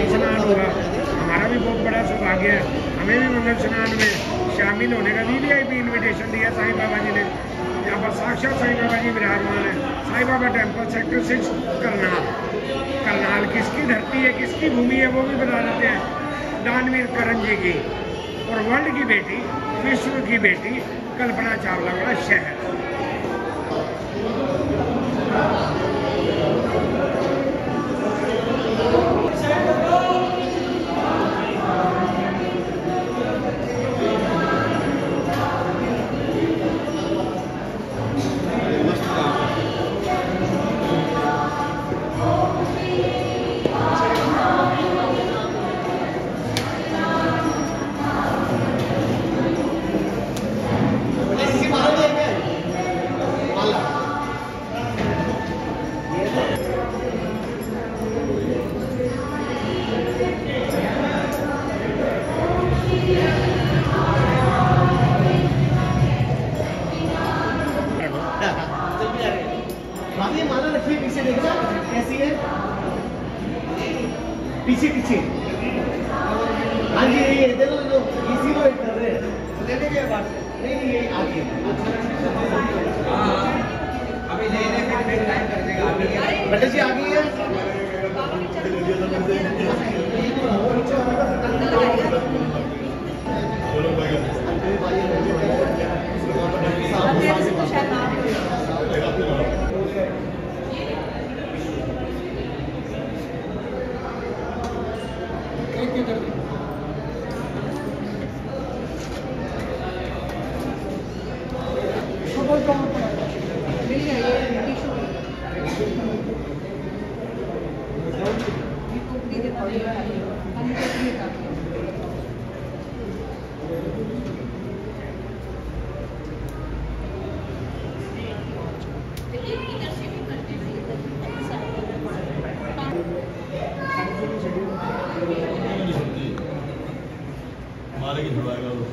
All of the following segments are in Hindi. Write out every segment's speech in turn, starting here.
हमारा भी बहुत बड़ा सौभाग्य है, हमें भी मंगल स्नान में शामिल होने का VIP इन्विटेशन दिया साईं बाबा जी ने। यहाँ पर साक्षात साईं बाबा जी विराजमान है। Sai Baba temple sector 6 Karnal. करनाल किसकी धरती है, किसकी भूमि है, वो भी बता देते हैं। दानवीर करण जी की और वर्ल्ड की बेटी, विश्व की बेटी कल्पना चावला वाला शहर। माला रखिए, पीछे देखना कैसी है, पीछे पीछे। हाँ जी, ये देखो इसी को कर रहे हैं, लेने के बाद नहीं ये आगे अभी लेने पे टाइम कर देगा। बेटा जी आ गई है। हमारे की छुड़ाएगा वो।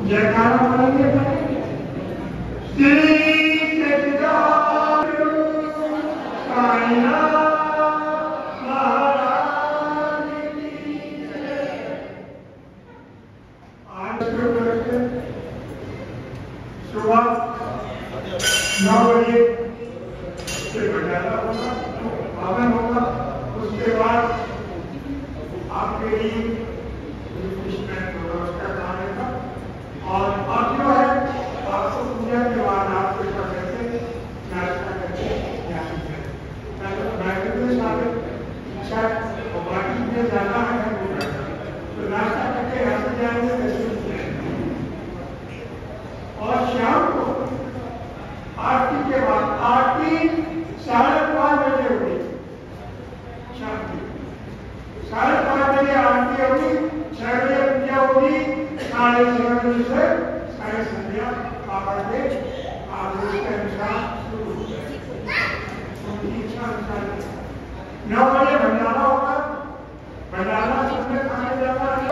जयकारा बोलेंगे। श्री सुबह 9 बजे से भंडारा होगा, हवन होगा। उसके बाद आपके लिए व्यवस्था कराएगा और आप जो है आपको पूजा के बाद आप करके नाश्ता करके बाकी में जाना है तो नाश्ता करके यहाँ से जाएंगे और शाम को आरती के बाद आरती 5:30 बजे होगी। शाम की 5:30 बजे आरती होगी, 6 बजे पूजा होगी, 6:30 बजे से सारी संध्या बाबा के आदेश के अनुसार शुरू हो जाएगी। उनकी इच्छा अनुसार 9 बजे भंडारा होगा। भंडारा सबने खाने जाना है।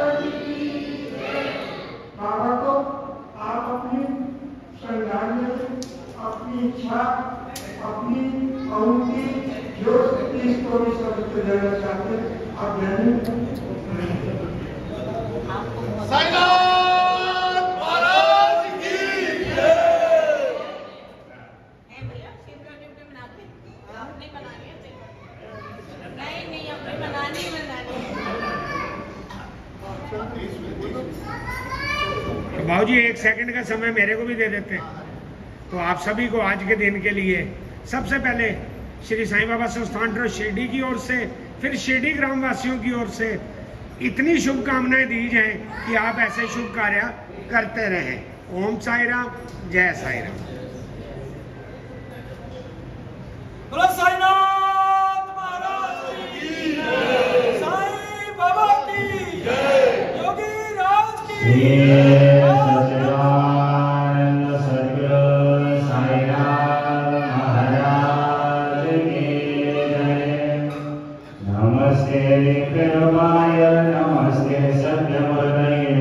बाबा को आप अपनी श्रद्धांजलि, अपनी इच्छा, अपनी अनुमति जो इसको भी समझते जाना चाहते हैं आप भाऊ जी 1 सेकंड का समय मेरे को भी दे देते हैं तो आप सभी को आज के दिन के लिए सबसे पहले श्री साईं बाबा संस्थान ट्रस्ट शिरडी की ओर से, फिर शिरडी ग्रामवासियों की ओर से इतनी शुभकामनाएं दी जाएं कि आप ऐसे शुभ कार्य करते रहें। ओम साई राम, जय साई राम। बोलो साईनाथ महाराज की जय, साईं बाबा की जय, योगी राज की जय। नमस्ते सत्यमूर्तये,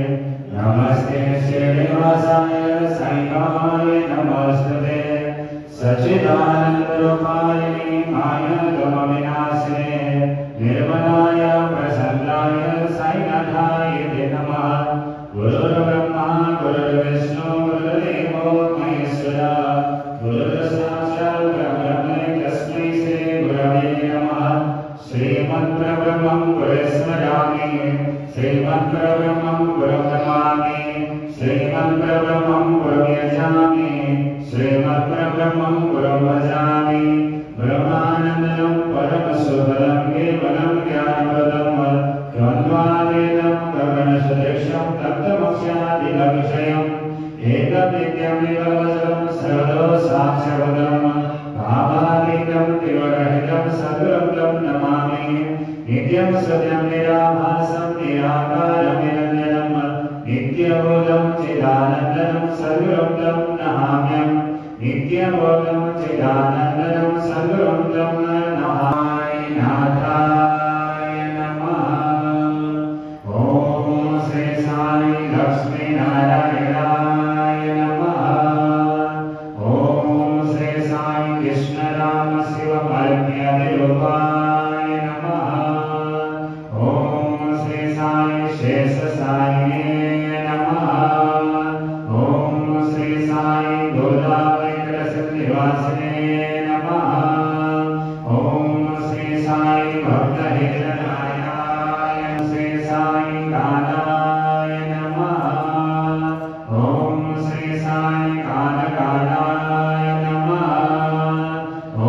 नमस्ते श्रीनिवासाय साईनाथाय नमस्ते, सच्चिदानंदरूपाय मायागमविनाशिने निर्मलाय प्रसन्नाय साईनाथाय नमः। गुरुर्ब्रह्मा गुरुर्विष्णु गुरुर्देवो महेश्वरः, गुरुर्साक्षात् परब्रह्म तस्मै श्री गुरवे नमः। श्रीमद्ब्रह्मं गुरुस्मरामि, श्रीमद्ब्रह्मं गुरुं नमामि, श्रीमद्ब्रह्मं गुरुं यजामि, श्रीमद्ब्रह्मं गुरुं भजामि। ब्रह्मानन्दं परमसुखदं केवलं ज्ञानप्रदं द्वन्द्वातीतं गगनसदृशं तप्तमोक्षादिलक्षयम् एकनित्यमेव वचनं सर्वदोषाक्षवदम् भावातीतं त्रिगुणरहितं सद्गुरुं नमामि। नित्यं सत्यं निराभासं निराकारं निरञ्जनं नित्यबोधं चिदानन्दं सद्गुरुं नमाम्यहम्। नित्यबोधं चिदानन्दं सद्गुरुं नमामि। नाथाय नमः। ॐ श्री साई लक्ष्मी नारायणाय नमः। ॐ श्री साई कृष्ण राम शिव परम्यादिरूपाय नमः। ॐ श्री साई शेष साईने नमः। ॐ श्री साई गोदा वेंकटसिंहनिवासिने नमः। ॐ श्री साई भक्तहितनाय, श्री साई कालाय नमः। ॐ श्री साई कालकालाय नमः। ॐ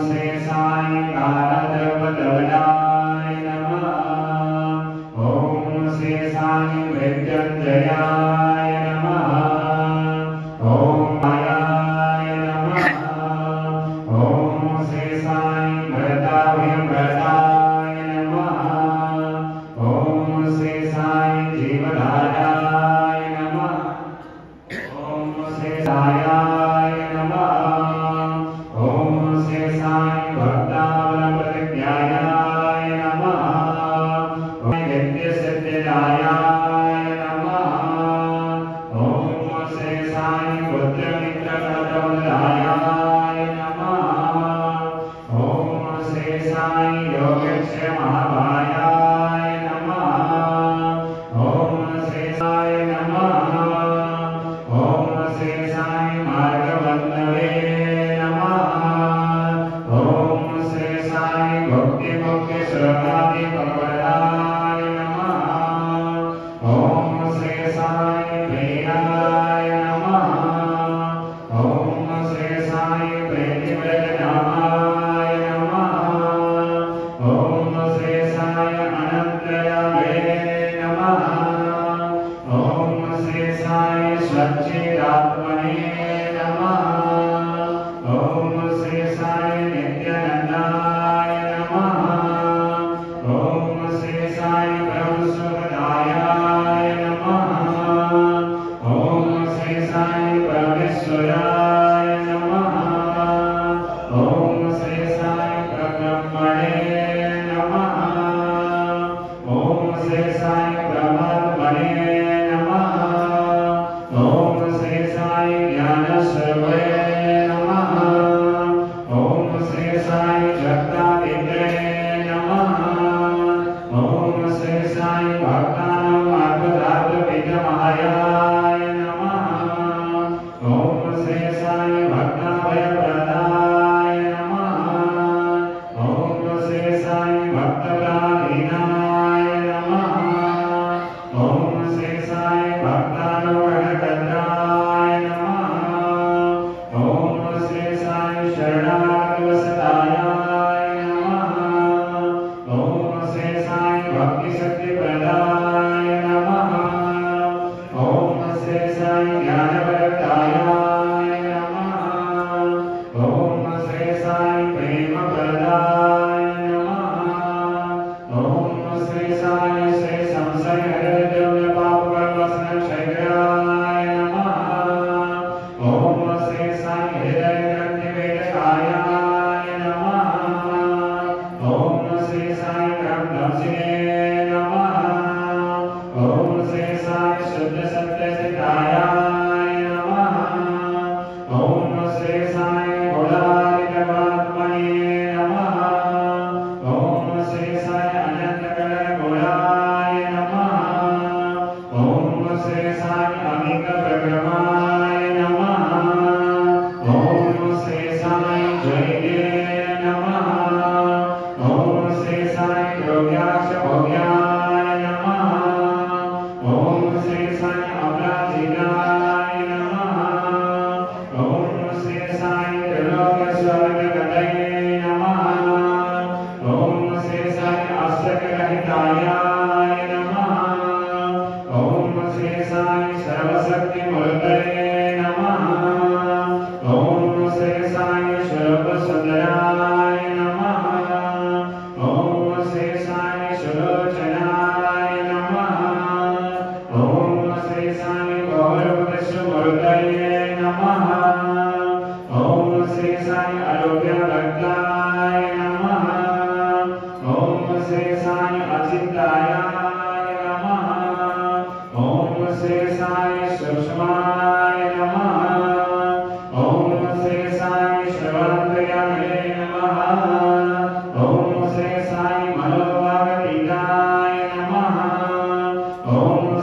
श्री साई कालद्रवदवनाय नमः। ॐ श्री साई मृत्युंजयाय नमः। ॐ मायाय नमः। ॐ श्री साई मृताभयमृताय नमः। ॐ श्री साई जीवधाराय नमः। ॐ श्री सायाय नमः। ॐ श्री साई भक्तावलप्रतिज्ञायाय नमः। ॐ नित्यसिद्धिदायाय नमः। ॐ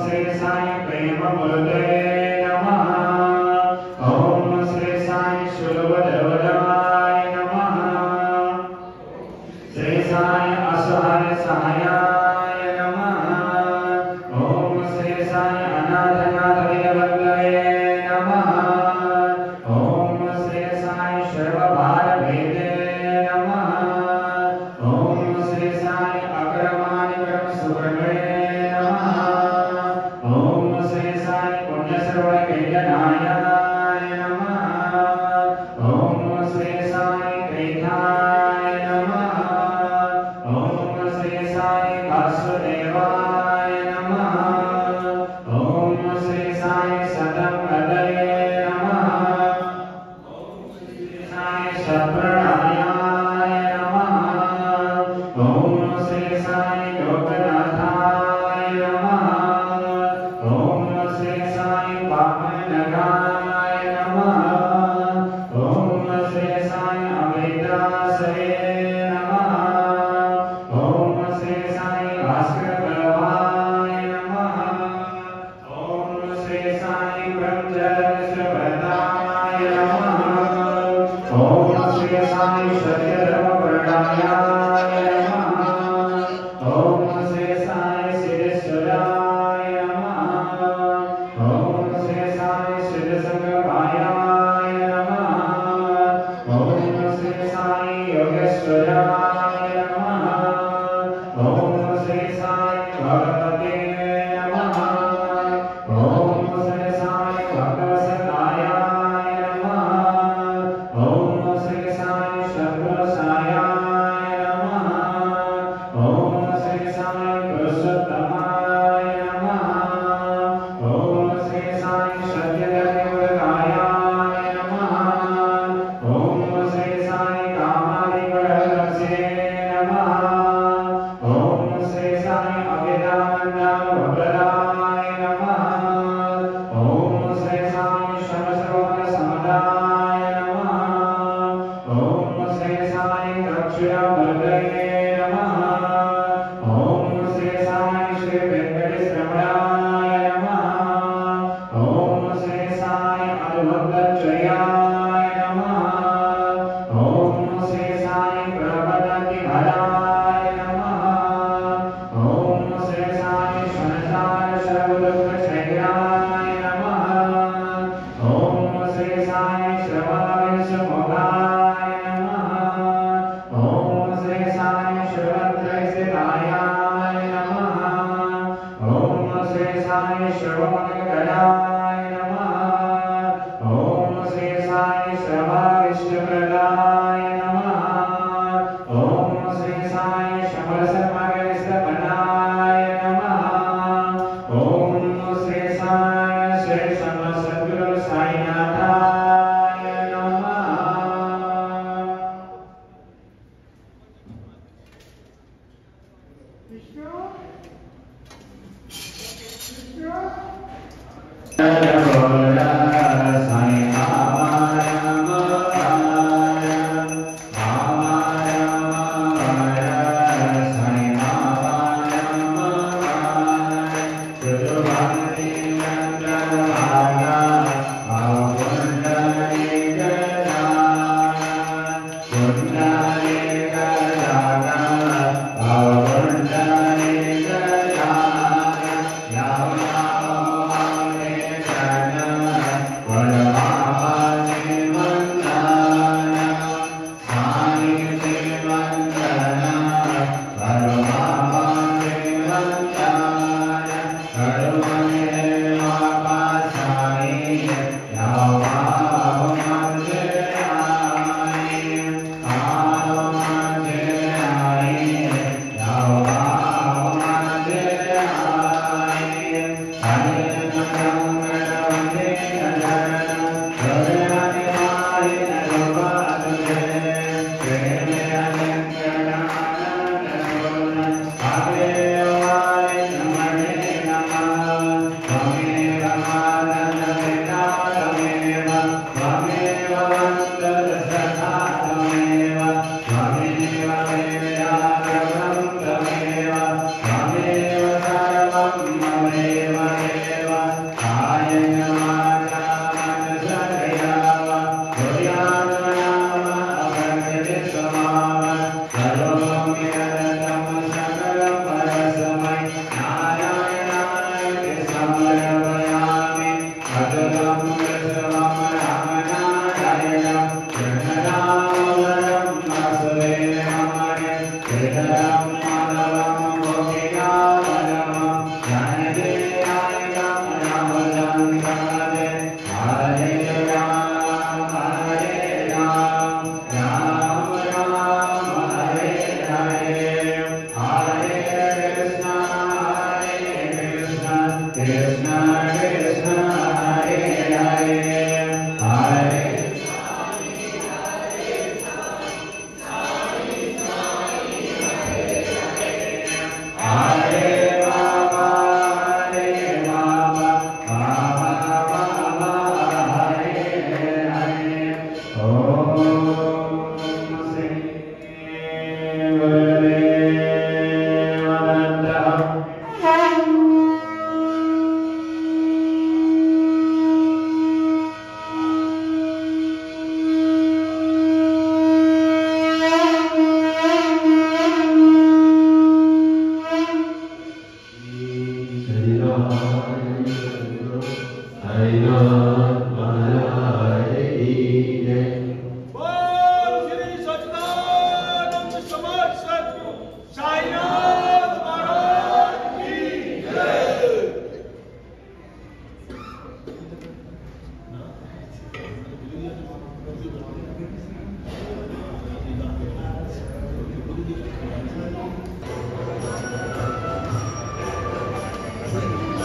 श्री साई प्रेम मूर्तये नमः। ओम श्री साई शूलवधवदाय नमः। श्री साई असहाय सहायाय नमः। ओम श्री साई अनाथनाथ दीनबन्धवे नमः। ओम श्री साई सर्वभार भेदे नमः। ओम श्री साई अग्रमानि ब्रह्म सुब्रह्मण्ये नमः। ओम श्री साई पुण्य सर्व वेदनाय नमः। ओम श्री साई त्रिधाय नमः। ओम श्री साई वासुदेवाय नमः। ओम श्री साई सदं हृदये नमः। ओम श्री साई सप्रणयाय नमः। ओम श्री साई लोकनाथाय नमः। ओम श्री साई वामनगाय नमः। ओम श्री साई अमृतासवे नमः। ओम श्री साई भास्करभवाय नमः। ओम श्री साई ब्रह्मचर्यवृताय नमः। ओम श्री साई सत्यधर्मवर्णाय नमः। ओम श्री साई सिद्धेश्वराय नमः। ओम श्री साई सिद्धसंगमाय नमः। ओम श्री साई योगेश्वराय नमः। ओम श्री साई भगवते नमः। ओम श्री साई भक्तवत्सलाय नमः। ओम श्री साई शत्रुसाय नमः। ओम श्री साई पुरुषोत्तमाय नमः। ओम श्री साई सत्यधर्मवर्ताय नमः। ओम श्री साई कामादिवरदर्शे नमः। ओम श्री साई अभिदानंदवरदाय नमः। ओम श्री साई समसर्वसमदाय नमः। ओम श्री साई दक्षिणामूर्तये नमः। ओम श्री साई श्री वेंकटेश्वराय नमः। ओम श्री साई अद्भुतचर्याय नमः। ओम श्री साई प्रबलतिहराय नमः। ओम श्री साई संसार सर्वदुःखक्षयाय नमः। ओम श्री साई श्रवणविषमुखाय नमः। ओम श्री साई शिवत्रयस्थिताय नमः। ओम श्री साई शिवमंगलाय नमः। ओम श्री साई सर्वाभीष्टप्रदाय नमः। ओम श्री साई समरसमगस्तमनाय नमः। ओम श्री साई श्री समसद्गुरु साईनाथाय नमः। Sai Mame Thank you.